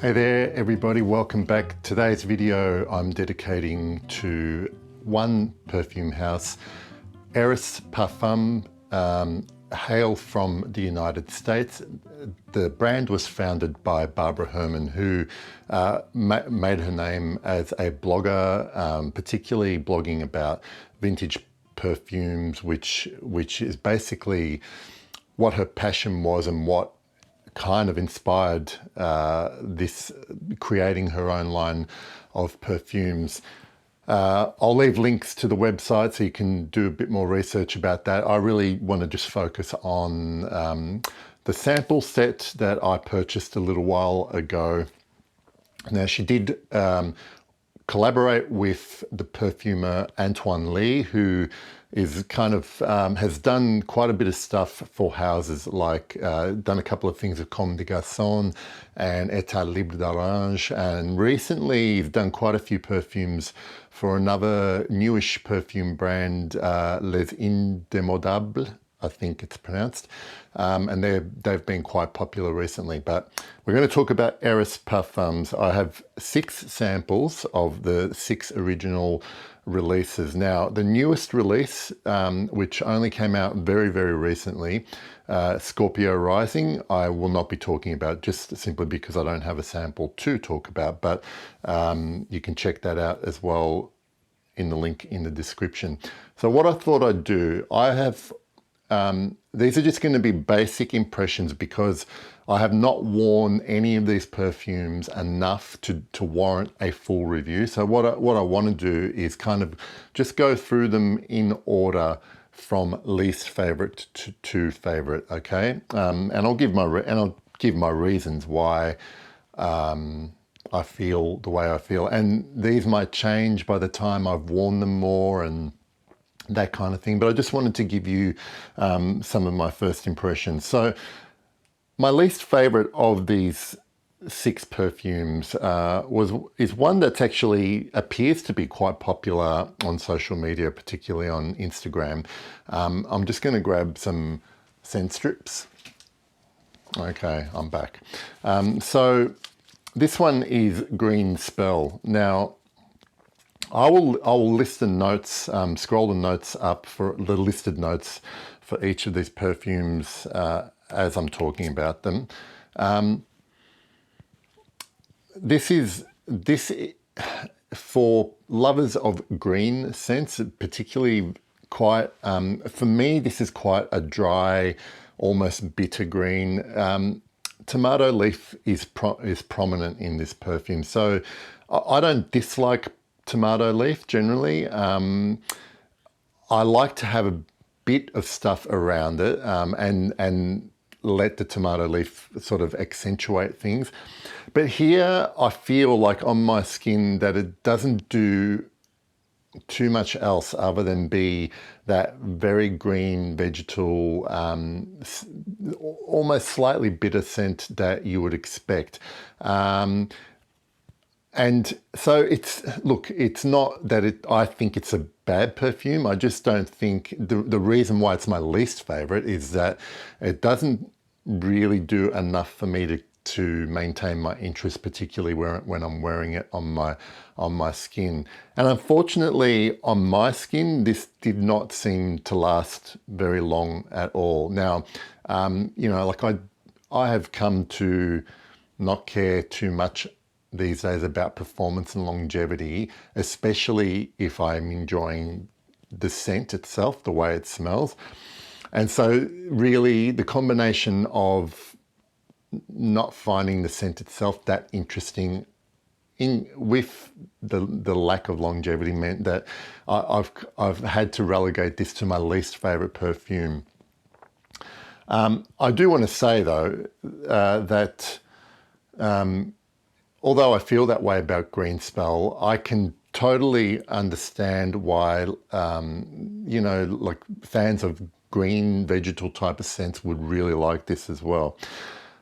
Hey there everybody, welcome back. Today's video I'm dedicating to one perfume house, Eris Parfums, hail from the United States. The brand was founded by Barbara Herman, who made her name as a blogger, particularly blogging about vintage perfumes, which is basically what her passion was and what kind of inspired this creating her own line of perfumes. I'll leave links to the website so you can do a bit more research about that. I really want to just focus on the sample set that I purchased a little while ago. Now, she did collaborate with the perfumer Antoine Lee, who is kind of has done quite a bit of stuff for houses, like done a couple of things with Comme des Garçons and État Libre d'Orange, and recently he's done quite a few perfumes for another newish perfume brand, Les Indemodables, I think it's pronounced, and they've been quite popular recently. But we're going to talk about Eris Parfums. I have 6 samples of the 6 original releases. Now, the newest release, which only came out very, very recently, Scorpio Rising, I will not be talking about, just simply because I don't have a sample to talk about, but you can check that out as well in the link in the description. So what I thought I'd do, I have these are just going to be basic impressions because I have not worn any of these perfumes enough to warrant a full review. So what I want to do is kind of just go through them in order from least favorite to favorite, okay? And I'll give my reasons why I feel the way I feel. And these might change by the time I've worn them more and that kind of thing, but I just wanted to give you some of my first impressions. So my least favorite of these 6 perfumes is one that's actually appears to be quite popular on social media, particularly on Instagram. I'm just going to grab some scent strips. Okay, I'm back. So this one is Green Spell. Now, I will list the notes, scroll the notes up for the listed notes for each of these perfumes as I'm talking about them. This for lovers of green scents, particularly quite, for me, this is quite a dry, almost bitter green. Tomato leaf is prominent in this perfume. So I don't dislike tomato leaf generally. I like to have a bit of stuff around it and let the tomato leaf sort of accentuate things. But here I feel like on my skin that it doesn't do too much else other than be that very green vegetal, almost slightly bitter scent that you would expect. And so it's not that I think it's a bad perfume. I just don't think, the reason why it's my least favorite is that it doesn't really do enough for me to maintain my interest, particularly when I'm wearing it on my skin. And unfortunately on my skin, this did not seem to last very long at all. Now, you know, like I have come to not care too much these days about performance and longevity, especially if I'm enjoying the scent itself, the way it smells. And so really the combination of not finding the scent itself that interesting with the lack of longevity meant that I've had to relegate this to my least favorite perfume. I do want to say though that although I feel that way about Green Spell, I can totally understand why, you know, like fans of green vegetal type of scents would really like this as well.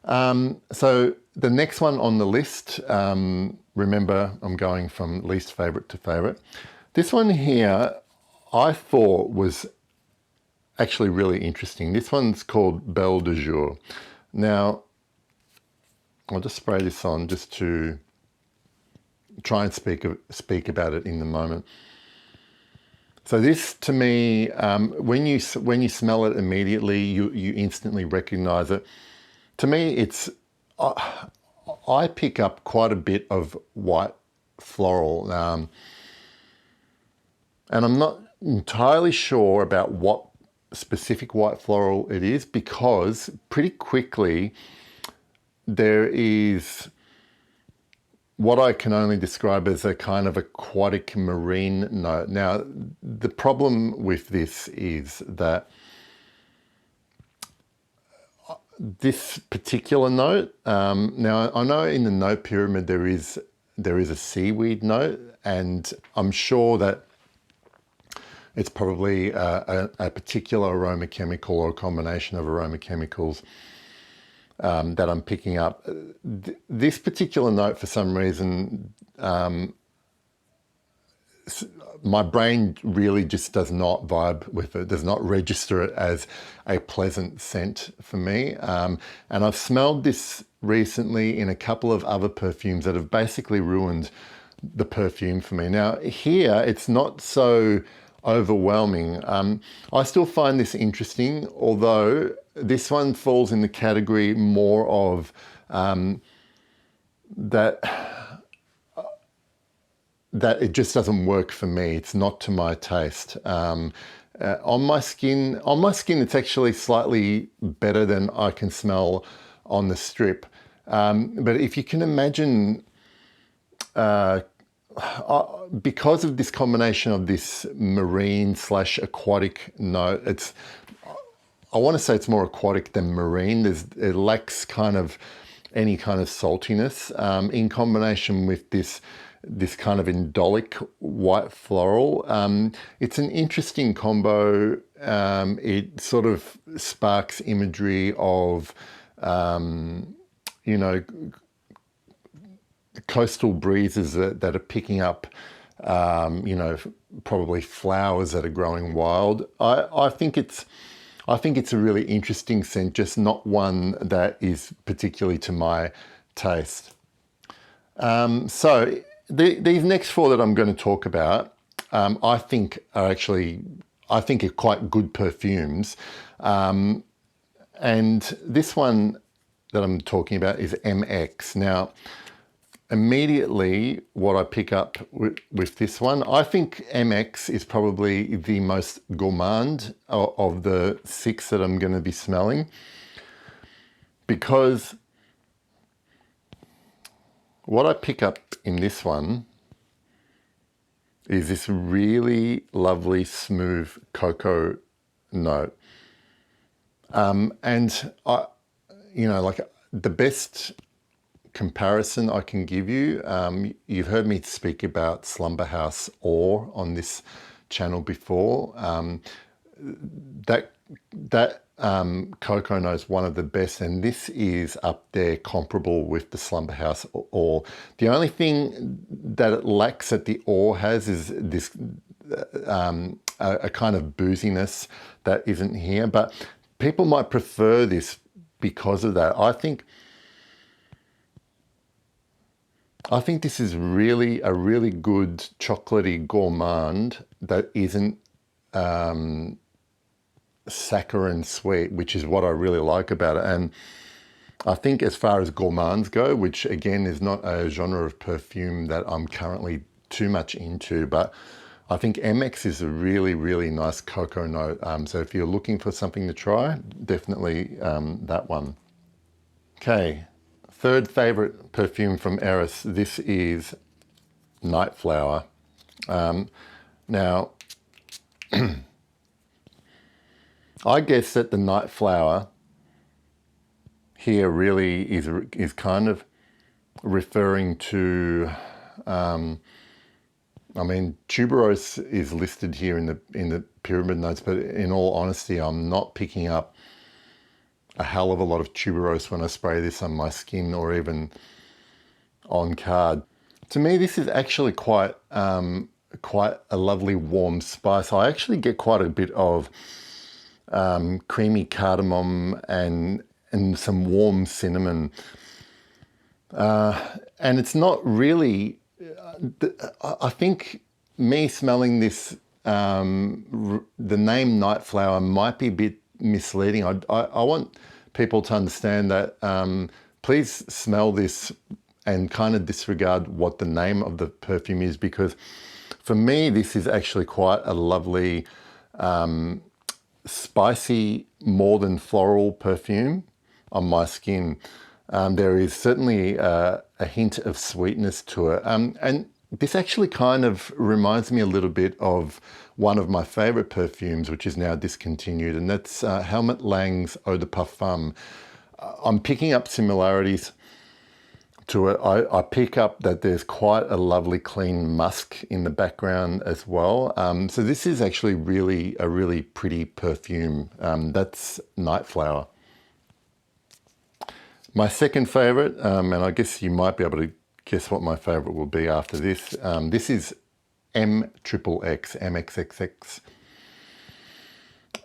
So the next one on the list, remember I'm going from least favorite to favorite. This one here I thought was actually really interesting. This one's called Belle de Jour. Now, I'll just spray this on just to try and speak about it in the moment. So this, to me, when you smell it immediately, you instantly recognize it. To me, it's I pick up quite a bit of white floral, and I'm not entirely sure about what specific white floral it is, because pretty quickly there is what I can only describe as a kind of aquatic marine note. Now, the problem with this is that this particular note, now I know in the note pyramid there is a seaweed note, and I'm sure that it's probably a particular aroma chemical or a combination of aroma chemicals that I'm picking up. This particular note, for some reason, my brain really just does not vibe with it, does not register it as a pleasant scent for me. And I've smelled this recently in a couple of other perfumes that have basically ruined the perfume for me. Now here, it's not so overwhelming. I still find this interesting, although this one falls in the category more of that it just doesn't work for me. It's not to my taste. On my skin, it's actually slightly better than I can smell on the strip. But if you can imagine, because of this combination of this marine / aquatic note, I want to say it's more aquatic than marine. It lacks kind of any kind of saltiness, in combination with this kind of indolic white floral. It's an interesting combo. It sort of sparks imagery of, coastal breezes that are picking up, probably flowers that are growing wild. I think it's a really interesting scent, just not one that is particularly to my taste. So these next four that I'm going to talk about, I think are quite good perfumes. And this one that I'm talking about is Mxxx. Now, immediately what I pick up with this one, I think Mxxx is probably the most gourmand of the 6 that I'm going to be smelling, because what I pick up in this one is this really lovely, smooth cocoa note. And like the best comparison I can give you, you've heard me speak about Slumber House Ore on this channel before. That cocoa note is one of the best, and this is up there comparable with the Slumber House Ore. The only thing that it lacks that the Ore has is this a kind of booziness that isn't here, but people might prefer this because of that. I think this is really a really good chocolatey gourmand that isn't saccharine sweet, which is what I really like about it. And I think as far as gourmands go, which again is not a genre of perfume that I'm currently too much into, but I think Mxxx is a really, really nice cocoa note. So if you're looking for something to try, definitely that one. Okay. Third favorite perfume from Eris, this is Night Flower. Now, I guess that the Night Flower here really is kind of referring to, tuberose is listed here in the pyramid notes, but in all honesty, I'm not picking up a hell of a lot of tuberose when I spray this on my skin or even on card. To me, this is actually quite a lovely warm spice. I actually get quite a bit of creamy cardamom and some warm cinnamon. And it's not really, I think me smelling this, the name Night Flower might be a bit misleading. I want people to understand that please smell this and kind of disregard what the name of the perfume is, because for me this is actually quite a lovely spicy, more than floral perfume on my skin. There is certainly a hint of sweetness to it. And this actually kind of reminds me a little bit of one of my favorite perfumes, which is now discontinued, and that's Helmut Lang's Eau de Parfum. I'm picking up similarities to it. I pick up that there's quite a lovely clean musk in the background as well. So this is actually a really pretty perfume. That's Night Flower. My second favorite, and I guess you might be able to guess what my favorite will be after this. This is Mxxx, MXXX.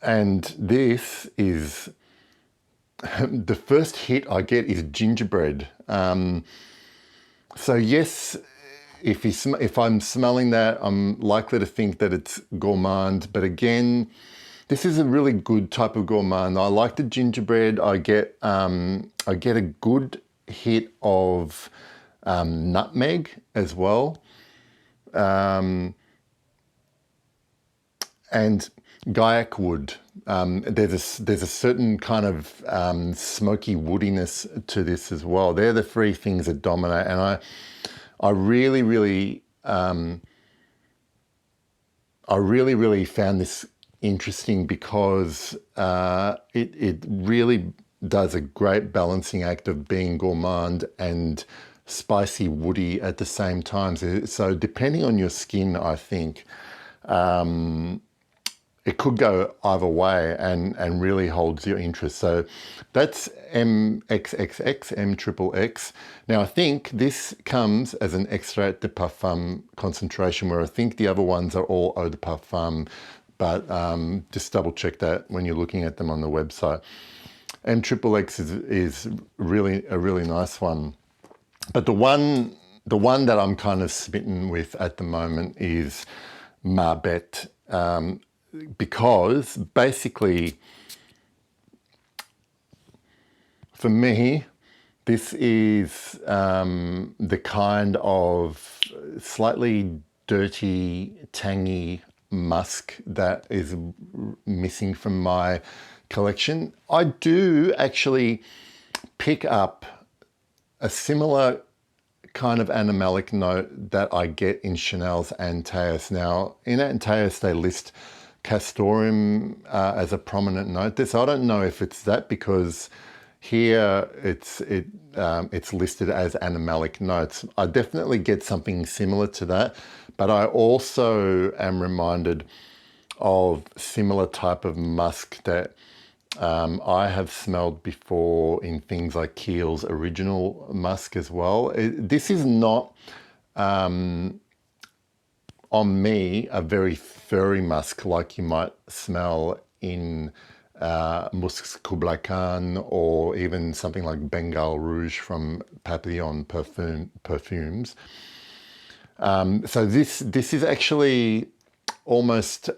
And this is, the first hit I get is gingerbread. So yes, if I'm smelling that, I'm likely to think that it's gourmand, but again, this is a really good type of gourmand. I like the gingerbread. I get a good hit of nutmeg as well, and guaiac wood. There's a certain kind of smoky woodiness to this as well. They're the three things that dominate, and I really found this interesting because it really does a great balancing act of being gourmand and spicy woody at the same time. So depending on your skin, I think it could go either way and really holds your interest. So that's MXXX, Mxxx. Now I think this comes as an extrait de parfum concentration, where I think the other ones are all eau de parfum, but just double check that when you're looking at them on the website. Mxxx is really a really nice one. But the one that I'm kind of smitten with at the moment is Marbette, because basically for me, this is the kind of slightly dirty, tangy musk that is missing from my collection. I do actually pick up a similar kind of animalic note that I get in Chanel's Antaeus. Now, in Antaeus, they list castoreum as a prominent note. So I don't know if it's that, because here it's listed as animalic notes. I definitely get something similar to that, but I also am reminded of similar type of musk that I have smelled before in things like Kiehl's original musk as well. This is not, on me, a very furry musk like you might smell in Mxxx Kublai Khan, or even something like Bengal Rouge from Papillon Perfumes. So this is actually almost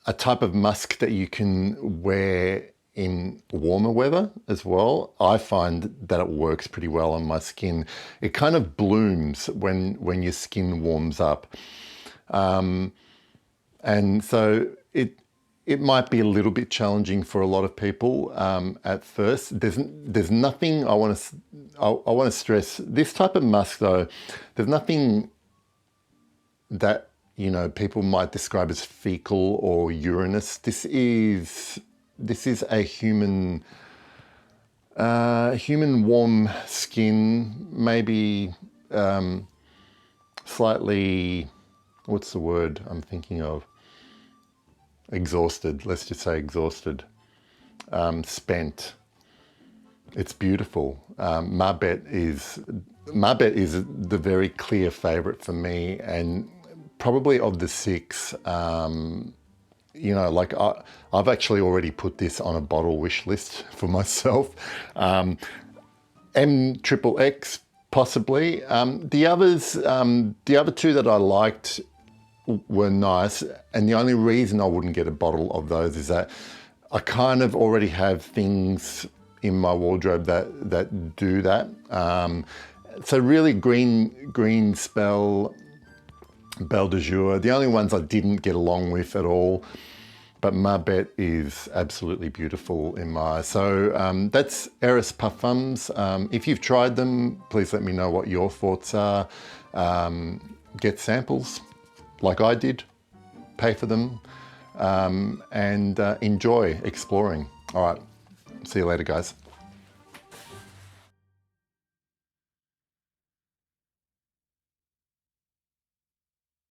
a type of musk that you can wear in warmer weather as well. I find that it works pretty well on my skin. It kind of blooms when your skin warms up. And so it might be a little bit challenging for a lot of people at first. There's nothing I want to stress. This type of musk though, there's nothing that people might describe as fecal or urinous. This is a human warm skin, maybe slightly, what's the word I'm thinking of? Exhausted. Let's just say exhausted, spent. It's beautiful. Marbette is the very clear favorite for me, and probably of the six, like I've actually already put this on a bottle wish list for myself. Mxxx possibly. The other two that I liked were nice, and the only reason I wouldn't get a bottle of those is that I kind of already have things in my wardrobe that do that. So really green spell, Belle de Jour, the only ones I didn't get along with at all, but Marbette is absolutely beautiful in my eyes. So that's Eris Parfums. If you've tried them, please let me know what your thoughts are. Get samples like I did, pay for them, and enjoy exploring. All right, see you later, guys.